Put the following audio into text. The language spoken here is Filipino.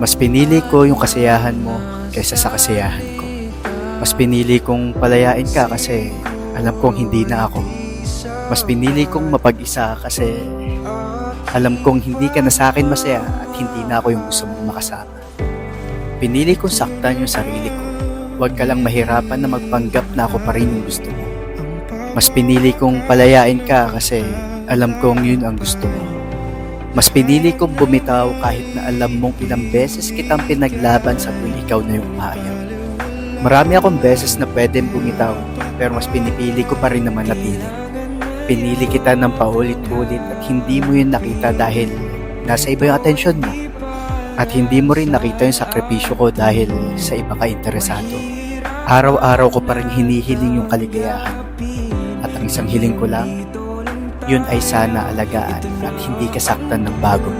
Mas pinili ko yung kasiyahan mo kaysa sa kasiyahan ko. Mas pinili kong palayain ka kasi alam kong hindi na ako. Mas pinili kong mapag-isa kasi alam kong hindi ka na sa akin masaya at hindi na ako yung gusto mong makasama. Pinili kong saktan yung sarili ko. Huwag ka lang mahirapan na magpanggap na ako pa rin yung gusto mo. Mas pinili kong palayain ka kasi alam kong yun ang gusto mo. Mas pinili kong bumitaw kahit na alam mong ilang beses kitang pinaglaban sa tuwing ikaw na yung umayaw. Marami akong beses na pwedeng bumitaw pero mas pinipili ko pa rin naman napili. Pinili kita ng paulit-ulit at hindi mo yun nakita dahil nasa iba yung atensyon mo. At hindi mo rin nakita yung sakripisyo ko dahil sa iba ka interesado. Araw-araw ko pa rin hinihiling yung kaligayahan. At ang isang hiling ko lang, yun ay sana alagaan at hindi kasaktan ng bago.